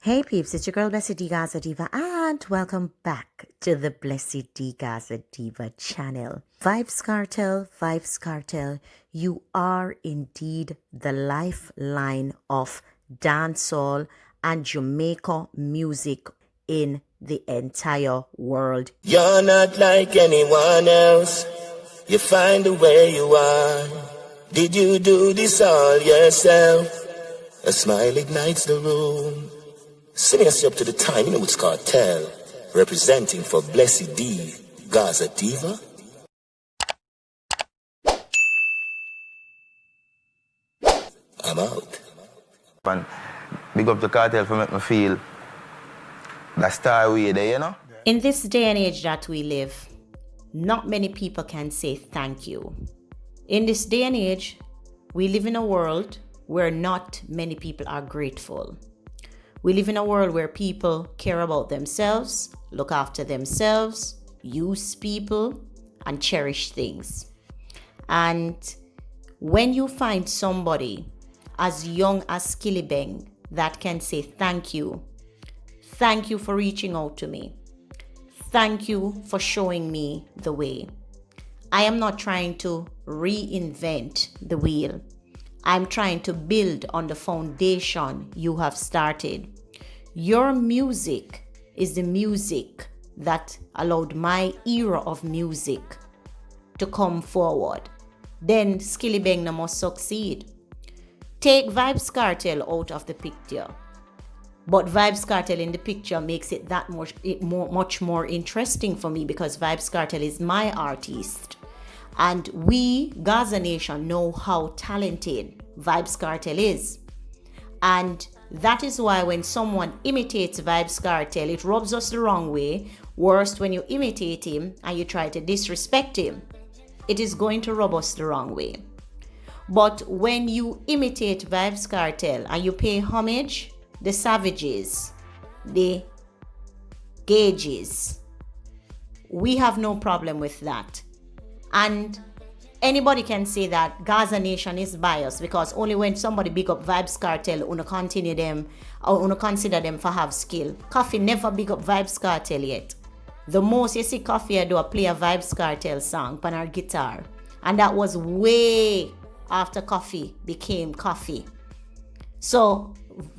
Hey peeps, it's your girl BlessydGazaDiva and welcome back to the BlessydGazaDiva channel. Vibes Cartel, you are indeed the lifeline of dancehall and Jamaica music in the entire world. You're not like anyone else. You find the way you are. Did you do this all yourself? A smile ignites the room. Sending us up to the time, you know it's Kartel. Representing for BlessydGazaDiva. I'm out. And big up the Kartel for make me feel that star way there, you know? In this day and age that we live, not many people can say thank you. In this day and age, we live in a world where not many people are grateful. We live in a world where people care about themselves, look after themselves, use people, and cherish things. And when you find somebody as young as SkilliBeng that can say thank you for reaching out to me, thank you for showing me the way. I am not trying to reinvent the wheel. I'm trying to build on the foundation you have started. Your music is the music that allowed my era of music to come forward. Then SkilliBeng must succeed. Take Vibes Kartel out of the picture. But Vibes Kartel in the picture makes it that much more interesting for me because Vibes Kartel is my artist. And we, Gaza Nation, know how talented Vibes Kartel is. And that is why when someone imitates Vibes Kartel, it rubs us the wrong way. Worst, when you imitate him and you try to disrespect him, it is going to rub us the wrong way. But when you imitate Vibes Kartel and you pay homage, the Savages, the Gauges, we have no problem with that. And anybody can say that Gaza Nation is biased because only when somebody big up Vibes Kartel, una continue them or una consider them for have skill. Coffee never big up Vibes Kartel yet. The most you see Coffee do a play a Vibes Kartel song on her guitar, and that was way after Coffee became Coffee. So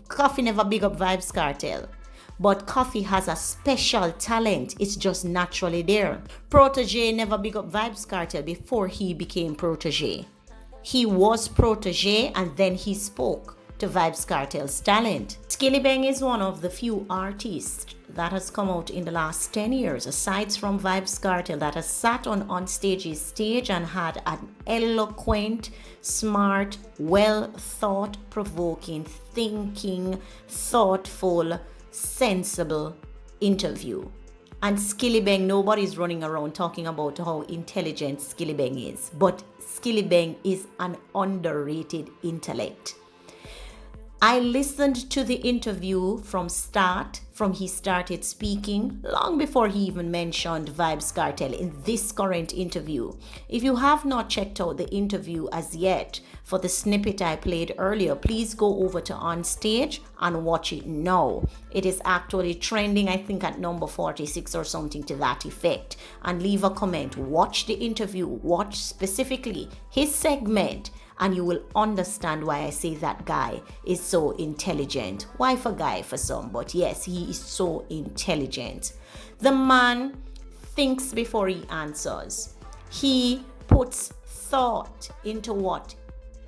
Coffee never big up Vibes Kartel. But Coffee has a special talent. It's just naturally there. Protege never big up Vibes Kartel before he became Protege. He was Protege and then he spoke to Vibes Kartel's talent. SkilliBeng is one of the few artists that has come out in the last 10 years, aside from Vibes Kartel, that has sat on stage's stage and had an eloquent, smart, well thought, provoking, thinking, thoughtful, sensible interview. And SkilliBeng, nobody's running around talking about how intelligent SkilliBeng is, but SkilliBeng is an underrated intellect. I listened to the interview from he started speaking, long before he even mentioned Vibes Kartel in this current interview. If you have not checked out the interview as yet for the snippet I played earlier, please go over to On Stage and watch it now. It is actually trending, I think, at number 46 or something to that effect. And leave a comment. Watch the interview. Watch specifically his segment. And you will understand why I say that guy is so intelligent. Why for guy for some, but yes, he is so intelligent. The man thinks before he answers. He puts thought into what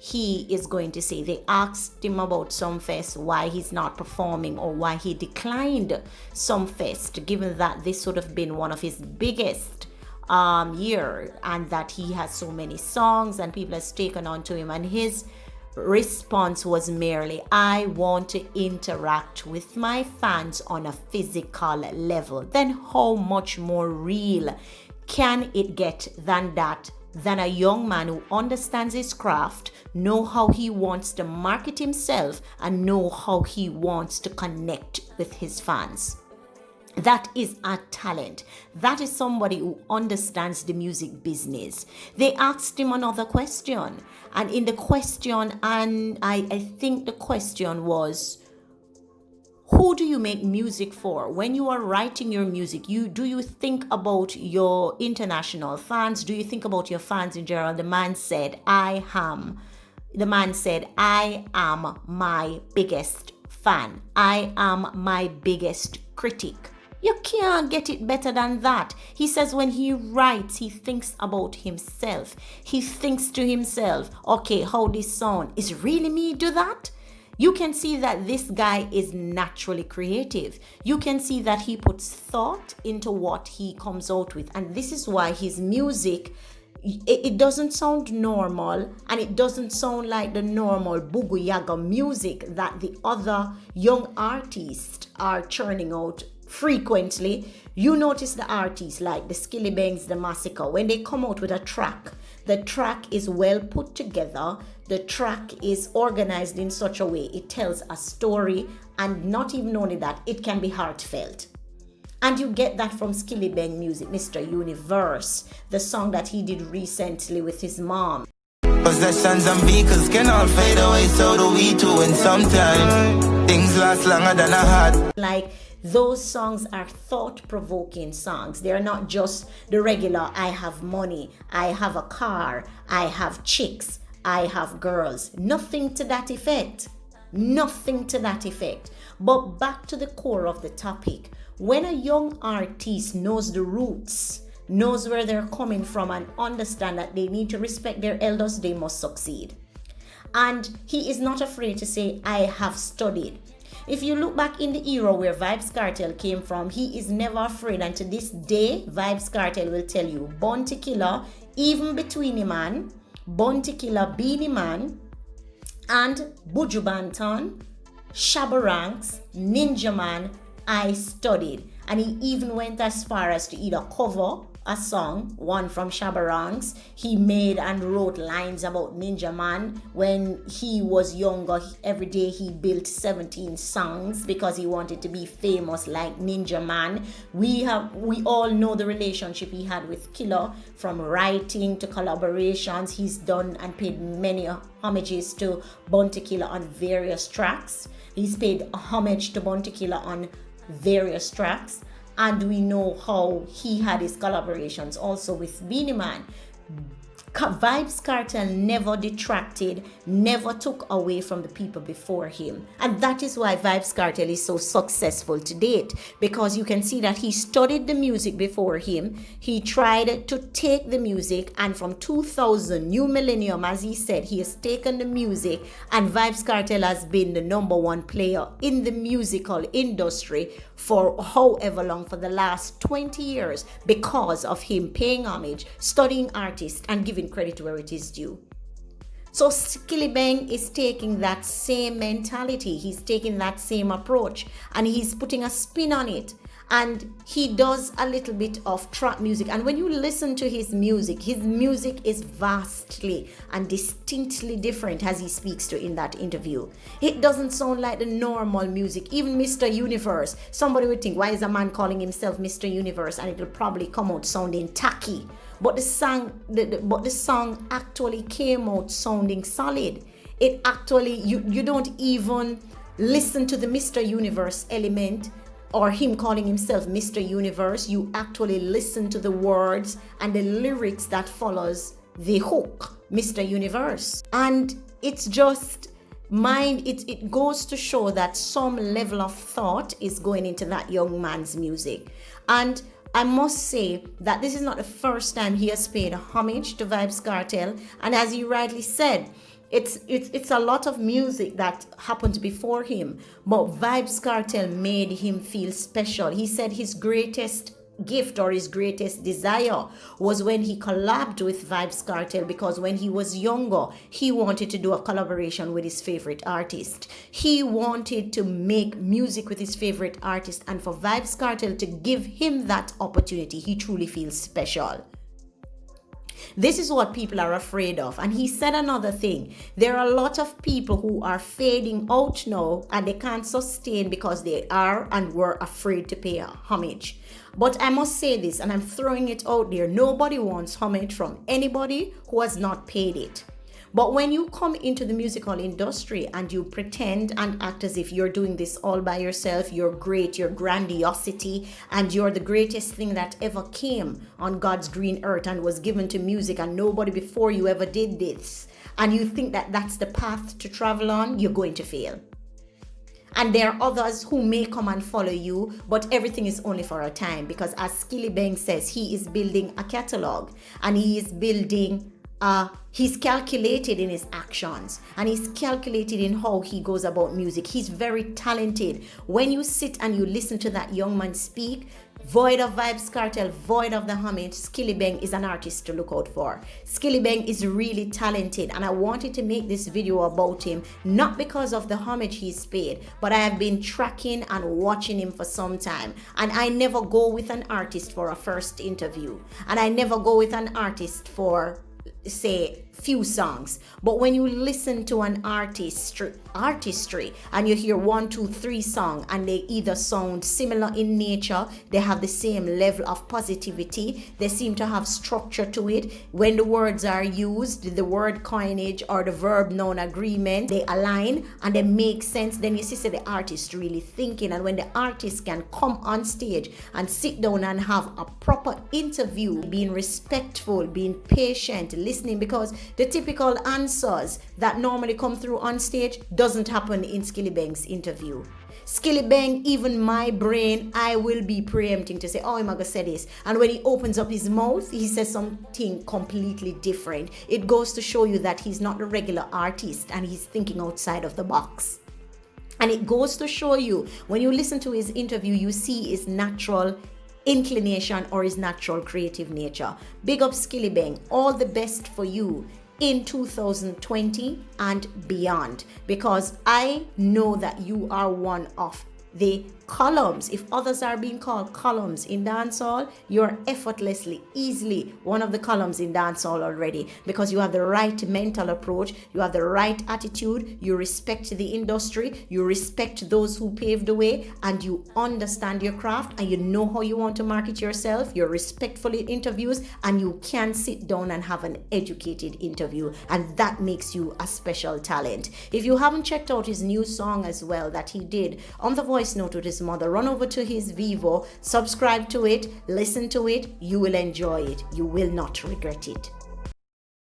he is going to say. They asked him about Sumfest, why he's not performing or why he declined Sumfest, given that this would have been one of his biggest year and that he has so many songs and people has taken on to him, and his response was merely, I want to interact with my fans on a physical level. Then how much more real can it get than that, than a young man who understands his craft, know how he wants to market himself and know how he wants to connect with his fans? That is a talent. That is somebody who understands the music business. They asked him another question. And in the question, and I think the question was, who do you make music for? When you are writing your music, do you think about your international fans? Do you think about your fans in general? The man said, I am my biggest fan. I am my biggest critic. You can't get it better than that. He says when he writes, he thinks about himself. He thinks to himself, okay, how this sound? Is really me do that? You can see that this guy is naturally creative. You can see that he puts thought into what he comes out with. And this is why his music, it doesn't sound normal, and it doesn't sound like the normal Bugu Yaga music that the other young artists are churning out frequently. You notice the artists like the SkilliBengs, the Massacre, when they come out with a track, the track is well put together. The track is organized in such a way it tells a story, and not even only that, it can be heartfelt. And you get that from SkilliBeng music, Mr. Universe, the song that he did recently with his mom. Possessions and vehicles can all fade away, so do we too in some time. Things last longer than a heart. Like, those songs are thought-provoking songs. They're not just the regular, I have money, I have a car, I have chicks, I have girls. Nothing to that effect. Nothing to that effect. But back to the core of the topic. When a young artist knows the roots, knows where they're coming from, and understand that they need to respect their elders, they must succeed. And he is not afraid to say, I have studied. If you look back in the era where Vybz Kartel came from, he is never afraid. And to this day, Vybz Kartel will tell you, Bounty Killer, even Between the Man, Bounty Killer, Beanie Man, and Buju Banton, Shabba Ranks, Ninja Man, I studied. And he even went as far as to either cover a song, one from Shabba Ranks. He made and wrote lines about Ninja Man. When he was younger, every day he built 17 songs because he wanted to be famous like Ninja Man. We all know the relationship he had with Killer, from writing to collaborations. He's done and paid many homages to Bounty Killer on various tracks. He's paid homage to Bounty Killer on various tracks. And we know how he had his collaborations also with Beanie Man. Vybz Kartel never detracted, never took away from the people before him. And that is why Vybz Kartel is so successful to date, because you can see that he studied the music before him. He tried to take the music, and from 2000, new millennium, as he said, he has taken the music, and Vybz Kartel has been the #1 player in the musical industry for however long, for the last 20 years, because of him paying homage, studying artists, and giving credit where it is due. So SkilliBeng is taking that same mentality, he's taking that same approach, and he's putting a spin on it. And he does a little bit of trap music. And when you listen to his music is vastly and distinctly different, as he speaks to in that interview. It doesn't sound like the normal music. Even Mr. Universe, somebody would think, why is a man calling himself Mr. Universe? And it will probably come out sounding tacky. But the song actually came out sounding solid. It actually, you don't even listen to the Mr. Universe element or him calling himself Mr. Universe. You actually listen to the words and the lyrics that follows the hook, Mr. Universe. And it's just it goes to show that some level of thought is going into that young man's music. And I must say that this is not the first time he has paid homage to Vybz Kartel. And as you rightly said, it's a lot of music that happened before him, but Vybz Kartel made him feel special. He said his greatest gift or his greatest desire was when he collabed with Vybz Kartel, because when he was younger, he wanted to do a collaboration with his favorite artist. He wanted to make music with his favorite artist, and for Vybz Kartel to give him that opportunity, he truly feels special. This is what people are afraid of. And he said another thing. There are a lot of people who are fading out now, and they can't sustain because they are and were afraid to pay homage. But I must say this, and I'm throwing it out there. Nobody wants homage from anybody who has not paid it. But when you come into the musical industry and you pretend and act as if you're doing this all by yourself, you're great, you're grandiosity, and you're the greatest thing that ever came on God's green earth and was given to music, and nobody before you ever did this, and you think that that's the path to travel on, you're going to fail. And there are others who may come and follow you, but everything is only for a time, because as SkilliBeng says, he is building a catalog, and he is building, he's calculated in his actions, and he's calculated in how he goes about music. He's very talented. When you sit and you listen to that young man speak, void of Vybz Kartel, void of the homage, SkilliBeng is an artist to look out for. SkilliBeng is really talented, and I wanted to make this video about him, not because of the homage he's paid, but I have been tracking and watching him for some time. And I never go with an artist for a first interview, and I never go with an artist for, say, few songs. But when you listen to an artistry and you hear 1, 2, 3 songs, and they either sound similar in nature, they have the same level of positivity, they seem to have structure to it. When the words are used, the word coinage or the verb noun agreement, they align and they make sense, then you see the artist really thinking. And when the artist can come on stage and sit down and have a proper interview, being respectful, being patient, listening, because the typical answers that normally come through on stage doesn't happen in SkilliBeng's interview. SkilliBeng, even my brain, I will be preempting to say, oh, I'm gonna say this. And when he opens up his mouth, he says something completely different. It goes to show you that he's not a regular artist and he's thinking outside of the box. And it goes to show you, when you listen to his interview, you see his natural inclination or his natural creative nature. Big up SkilliBeng. All the best for you in 2020 and beyond, because I know that you are one of the columns. If others are being called columns in dancehall, you're effortlessly, easily one of the columns in dancehall already, because you have the right mental approach, you have the right attitude, you respect the industry, you respect those who paved the way, and you understand your craft, and you know how you want to market yourself. You're respectful in interviews, and you can sit down and have an educated interview, and that makes you a special talent. If you haven't checked out his new song as well that he did on the voice note with his mother, run over to his Vivo, subscribe to it, listen to it. You will enjoy it. You will not regret it.